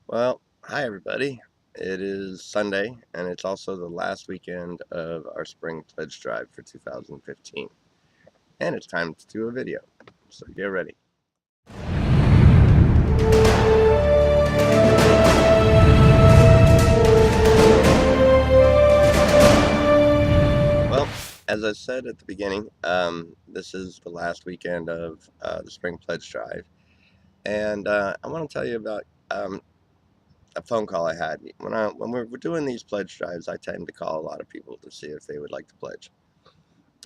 Well, hi everybody. It is Sunday, and it's also the last weekend of our spring pledge drive for 2015. And it's time to do a video. So get ready. Well, as I said at the beginning, this is the last weekend of the spring pledge drive. And I want to tell you about a phone call I had. When we're doing these pledge drives, I tend to call a lot of people to see if they would like to pledge.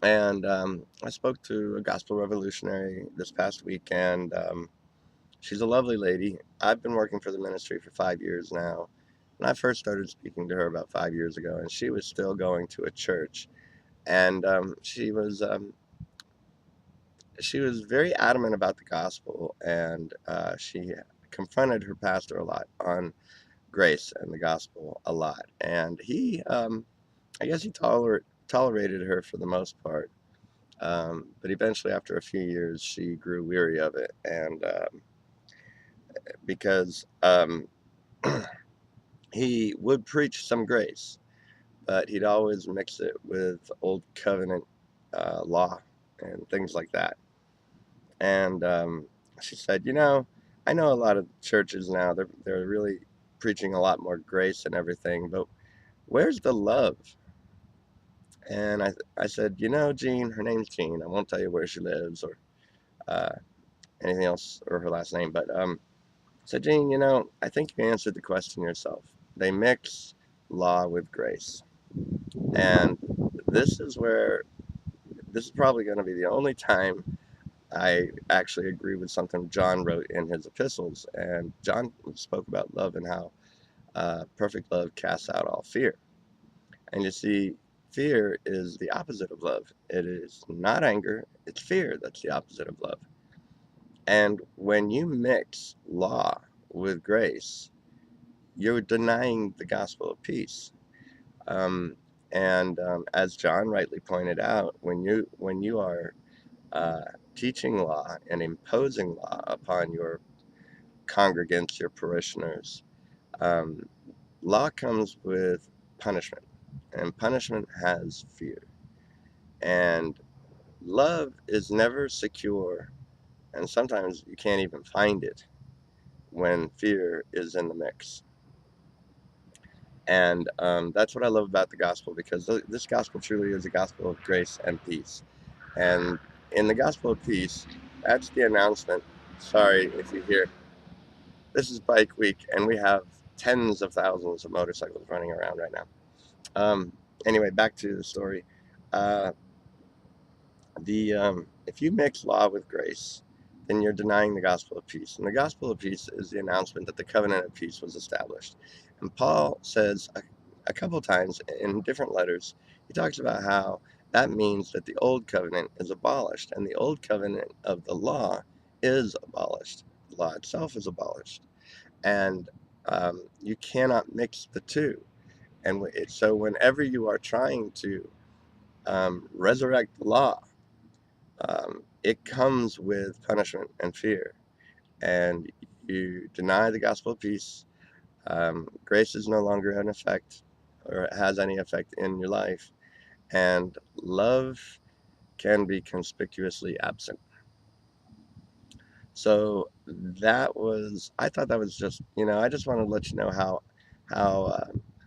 And I spoke to a gospel revolutionary this past week, and she's a lovely lady. I've been working for the ministry for 5 years now, and I first started speaking to her about 5 years ago, and she was still going to a church, and she was very adamant about the gospel, and she confronted her pastor a lot on grace and the gospel a lot, and I guess he tolerated her for the most part. But eventually, after a few years, she grew weary of it, and because he would preach some grace, but he'd always mix it with old covenant law and things like that. And she said, I know a lot of churches now, they're really preaching a lot more grace and everything, but where's the love? And I said, Jean, her name's Jean. I won't tell you where she lives or uh, anything else or her last name, but so, Jean, I think you answered the question yourself. They mix law with grace. And this is where, this is probably going to be the only time I actually agree with something John wrote in his epistles. And John spoke about love and how perfect love casts out all fear. And you see, fear is the opposite of love. It is not anger, it's fear that's the opposite of love. And when you mix law with grace, you're denying the gospel of peace. Um, and as John rightly pointed out, when you are uh, teaching law and imposing law upon your congregants, your parishioners, um, law comes with punishment, and punishment has fear. And love is never secure, and sometimes you can't even find it when fear is in the mix. And that's what I love about the gospel, because this gospel truly is a gospel of grace and peace. And in the gospel of peace, that's the announcement. Sorry if you hear, this is bike week, and we have tens of thousands of motorcycles running around right now. Um, anyway, back to the story. Uh, if you mix law with grace, then you're denying the gospel of peace. And the gospel of peace is the announcement that the covenant of peace was established. And Paul says a couple times in different letters, he talks about how that means that the old covenant is abolished, and the old covenant of the law is abolished. The law itself is abolished. And you cannot mix the two. And so whenever you are trying to resurrect the law, it comes with punishment and fear, and you deny the gospel of peace. Grace is no longer in effect, or it has any effect in your life, and love can be conspicuously absent. So I thought that was just, I just want to let you know how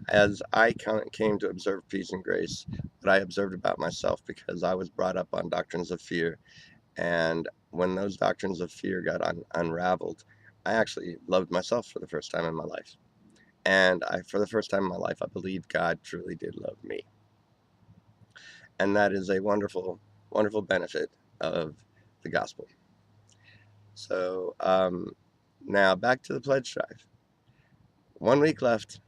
as I came to observe peace and grace, what I observed about myself, because I was brought up on doctrines of fear. And when those doctrines of fear got unraveled, I actually loved myself for the first time in my life. And for the first time in my life, I believed God truly did love me. And that is a wonderful, wonderful benefit of the gospel. So now back to the pledge drive. 1 week left,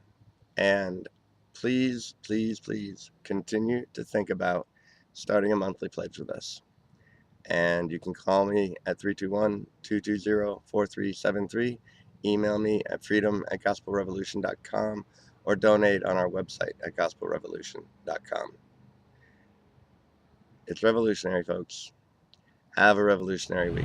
and please, please, please continue to think about starting a monthly pledge with us. And you can call me at 321-220-4373, email me at freedom@gospelrevolution.com, or donate on our website at gospelrevolution.com. It's revolutionary, folks. Have a revolutionary week.